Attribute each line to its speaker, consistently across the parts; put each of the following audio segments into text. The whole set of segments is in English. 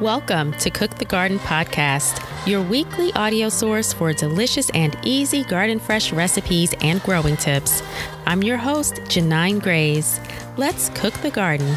Speaker 1: Welcome to Cook the Garden Podcast, your weekly audio source for delicious and easy garden fresh recipes and growing tips. I'm your host, Ginain. Let's cook the garden.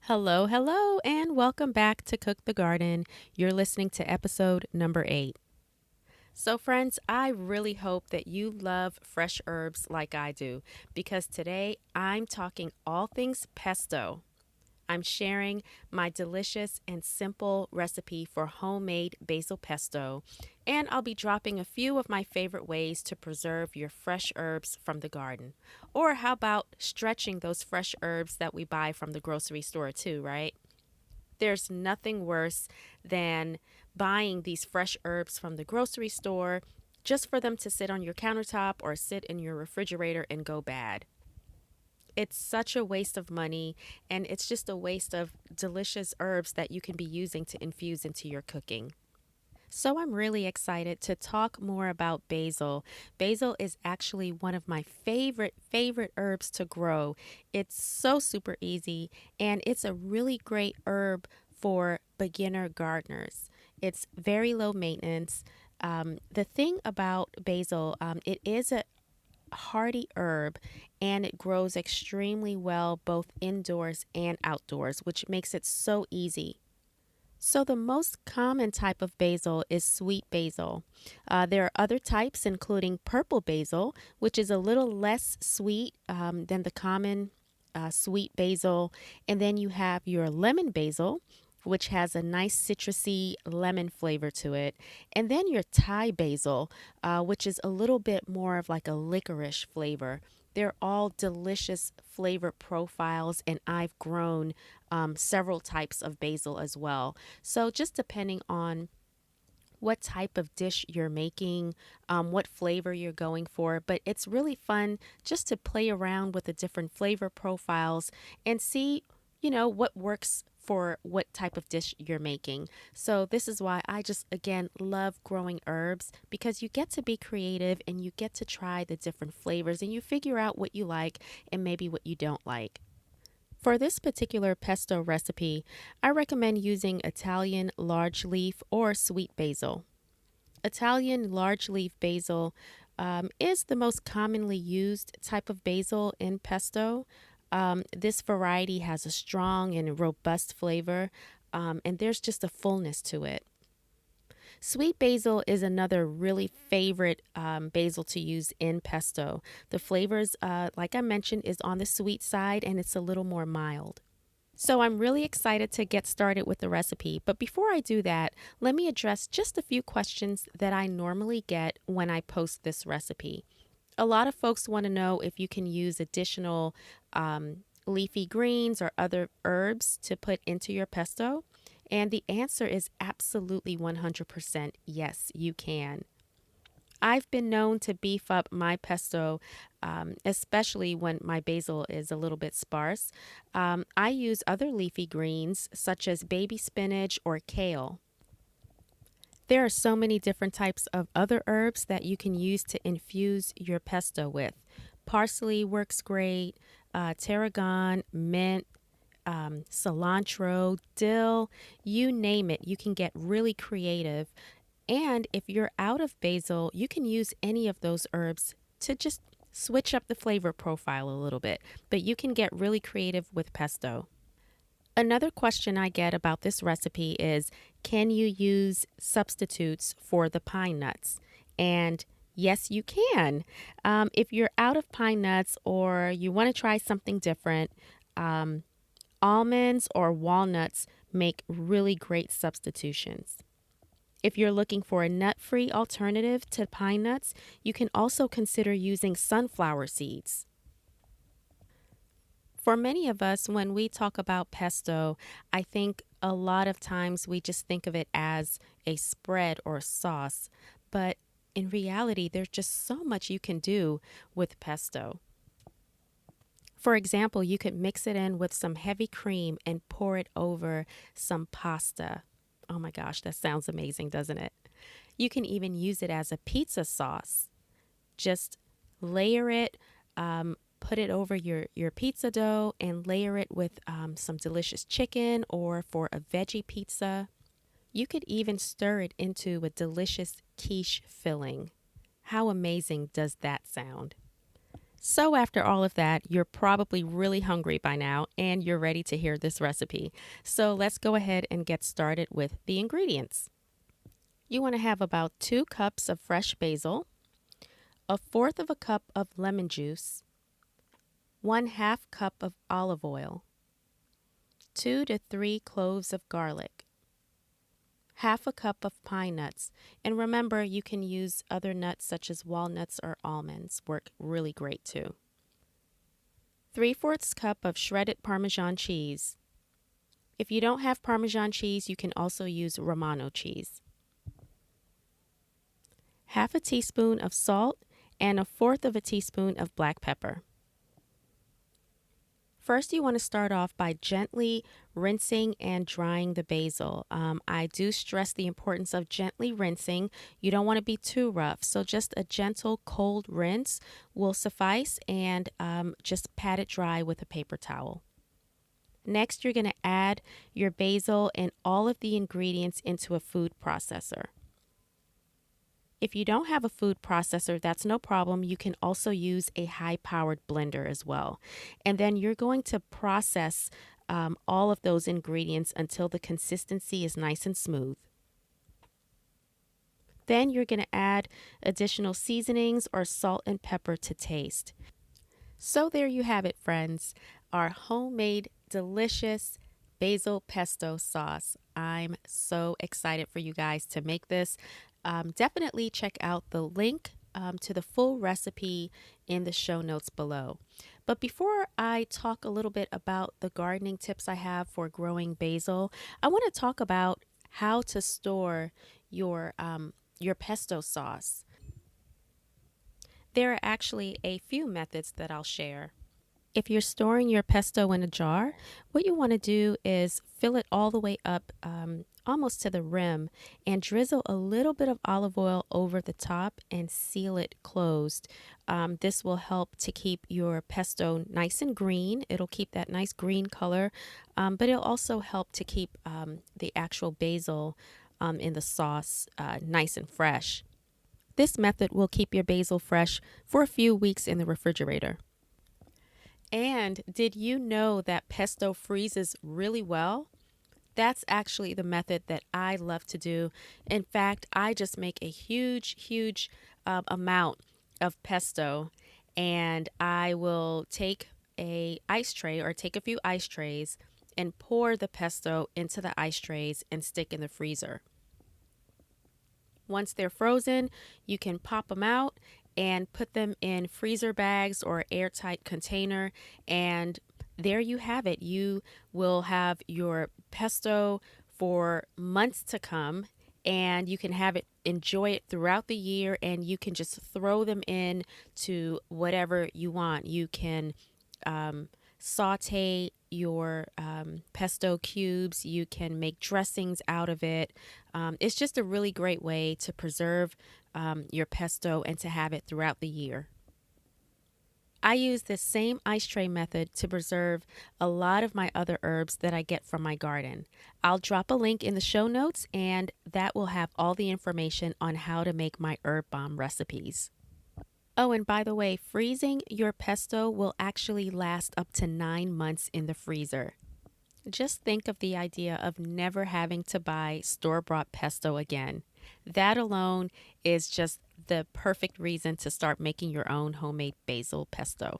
Speaker 1: Hello, and welcome back to Cook the Garden. You're listening to episode number 8. So friends, I really hope that you love fresh herbs like I do, because today I'm talking all things pesto. I'm sharing my delicious and simple recipe for homemade basil pesto, and I'll be dropping a few of my favorite ways to preserve your fresh herbs from the garden. Or how about stretching those fresh herbs that we buy from the grocery store too, right? There's nothing worse than buying these fresh herbs from the grocery store just for them to sit on your countertop or sit in your refrigerator and go bad. It's such a waste of money, and it's just a waste of delicious herbs that you can be using to infuse into your cooking. So I'm really excited to talk more about basil. Basil is actually one of my favorite herbs to grow. It's so super easy, and it's a really great herb for beginner gardeners. It's very low maintenance. The thing about basil, it is a hardy herb, and it grows extremely well both indoors and outdoors, which makes it so easy. So the most common type of basil is sweet basil. There are other types, including purple basil, which is a little less sweet than the common sweet basil. And then you have your lemon basil, which has a nice citrusy lemon flavor to it. And then your Thai basil, which is a little bit more of like a licorice flavor. They're all delicious flavor profiles, and I've grown several types of basil as well. So just depending on what type of dish you're making, what flavor you're going for, but it's really fun just to play around with the different flavor profiles and see, what works for what type of dish you're making. So this is why I just, again, love growing herbs, because you get to be creative and you get to try the different flavors and you figure out what you like and maybe what you don't like. For this particular pesto recipe, I recommend using Italian large leaf or sweet basil. Italian large leaf basil is the most commonly used type of basil in pesto. This variety has a strong and robust flavor, and there's just a fullness to it. Sweet basil is another really favorite basil to use in pesto. The flavors, like I mentioned, is on the sweet side, and it's a little more mild. So I'm really excited to get started with the recipe. But before I do that, let me address just a few questions that I normally get when I post this recipe. A lot of folks want to know if you can use additional leafy greens or other herbs to put into your pesto. And the answer is absolutely 100% yes, you can. I've been known to beef up my pesto, especially when my basil is a little bit sparse. I use other leafy greens such as baby spinach or kale. There are so many different types of other herbs that you can use to infuse your pesto with. Parsley works great, tarragon, mint, cilantro, dill, you name it. You can get really creative. And if you're out of basil, you can use any of those herbs to just switch up the flavor profile a little bit. But you can get really creative with pesto. Another question I get about this recipe is, can you use substitutes for the pine nuts? And yes, you can. If you're out of pine nuts or you want to try something different, almonds or walnuts make really great substitutions. If you're looking for a nut-free alternative to pine nuts, you can also consider using sunflower seeds. For many of us, when we talk about pesto, I think a lot of times we just think of it as a spread or sauce. But in reality, there's just so much you can do with pesto. For example, you could mix it in with some heavy cream and pour it over some pasta. Oh my gosh, that sounds amazing, doesn't it? You can even use it as a pizza sauce. Just layer it Put it over your pizza dough and layer it with some delicious chicken, or for a veggie pizza. You could even stir it into a delicious quiche filling. How amazing does that sound? So, after all of that, you're probably really hungry by now and you're ready to hear this recipe. So, let's go ahead and get started with the ingredients. You want to have about 2 cups of fresh basil, a fourth of a cup of lemon juice, 1/2 cup of olive oil, 2 to 3 cloves of garlic, half a cup of pine nuts. And remember, you can use other nuts such as walnuts or almonds, work really great too. 3/4 cup of shredded Parmesan cheese. If you don't have Parmesan cheese, you can also use Romano cheese. Half a teaspoon of salt and a fourth of a teaspoon of black pepper. First, you want to start off by gently rinsing and drying the basil. I do stress the importance of gently rinsing. You don't want to be too rough, so just a gentle cold rinse will suffice, and just pat it dry with a paper towel. Next, you're going to add your basil and all of the ingredients into a food processor. If you don't have a food processor, that's no problem. You can also use a high-powered blender as well. And then you're going to process all of those ingredients until the consistency is nice and smooth. Then you're going to add additional seasonings or salt and pepper to taste. So there you have it, friends, our homemade, delicious basil pesto sauce. I'm so excited for you guys to make this. Definitely check out the link to the full recipe in the show notes below. But before I talk a little bit about the gardening tips I have for growing basil, I want to talk about how to store your pesto sauce. There are actually a few methods that I'll share. If you're storing your pesto in a jar, what you want to do is fill it all the way up, almost to the rim, and drizzle a little bit of olive oil over the top and seal it closed. This will help to keep your pesto nice and green. It'll keep that nice green color, but it'll also help to keep the actual basil in the sauce nice and fresh. This method will keep your basil fresh for a few weeks in the refrigerator. And did you know that pesto freezes really well? That's actually the method that I love to do. In fact, I just make a huge amount of pesto, and I will take a ice tray or take a few ice trays and pour the pesto into the ice trays and stick in the freezer. Once they're frozen, you can pop them out and put them in freezer bags or airtight container, and there you have it. You will have your pesto for months to come, and you can enjoy it throughout the year, and you can just throw them in to whatever you want. You can saute your pesto cubes. You can make dressings out of it. It's just a really great way to preserve your pesto and to have it throughout the year. I use this same ice tray method to preserve a lot of my other herbs that I get from my garden. I'll drop a link in the show notes, and that will have all the information on how to make my herb bomb recipes. Oh, and by the way, freezing your pesto will actually last up to 9 months in the freezer. Just think of the idea of never having to buy store-bought pesto again. That alone is just the perfect reason to start making your own homemade basil pesto.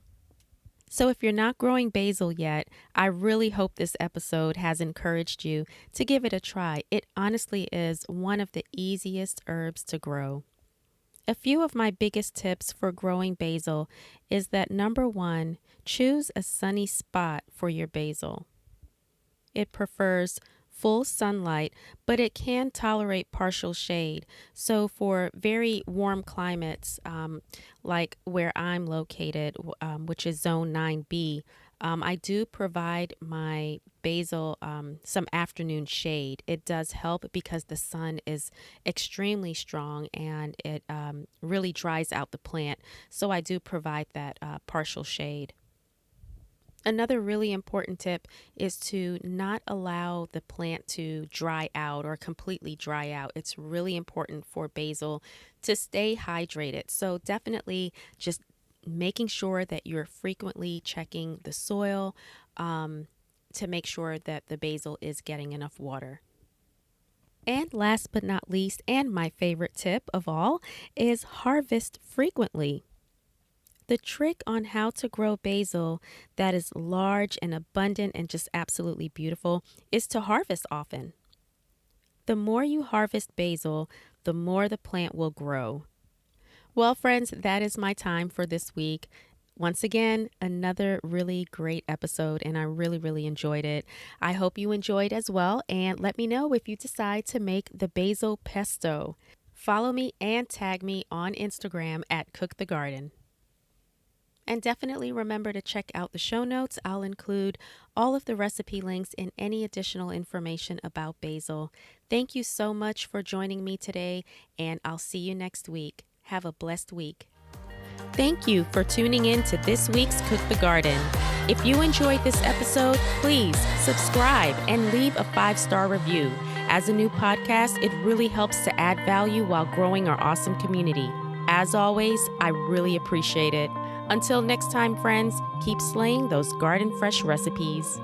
Speaker 1: So if you're not growing basil yet, I really hope this episode has encouraged you to give it a try. It honestly is one of the easiest herbs to grow. A few of my biggest tips for growing basil is that number 1, choose a sunny spot for your basil. It prefers full sunlight, but it can tolerate partial shade. So for very warm climates, like where I'm located, which is zone 9B, I do provide my basil some afternoon shade. It does help because the sun is extremely strong and it really dries out the plant. So I do provide that partial shade. Another really important tip is to not allow the plant to dry out or completely dry out. It's really important for basil to stay hydrated. So definitely just making sure that you're frequently checking the soil to make sure that the basil is getting enough water. And last but not least, and my favorite tip of all, is harvest frequently. The trick on how to grow basil that is large and abundant and just absolutely beautiful is to harvest often. The more you harvest basil, the more the plant will grow. Well, friends, that is my time for this week. Once again, another really great episode, and I really enjoyed it. I hope you enjoyed as well, and let me know if you decide to make the basil pesto. Follow me and tag me on Instagram at Cook the Garden. And definitely remember to check out the show notes. I'll include all of the recipe links and any additional information about basil. Thank you so much for joining me today, and I'll see you next week. Have a blessed week. Thank you for tuning in to this week's Cook the Garden. If you enjoyed this episode, please subscribe and leave a 5-star review. As a new podcast, it really helps to add value while growing our awesome community. As always, I really appreciate it. Until next time, friends, keep slaying those garden fresh recipes.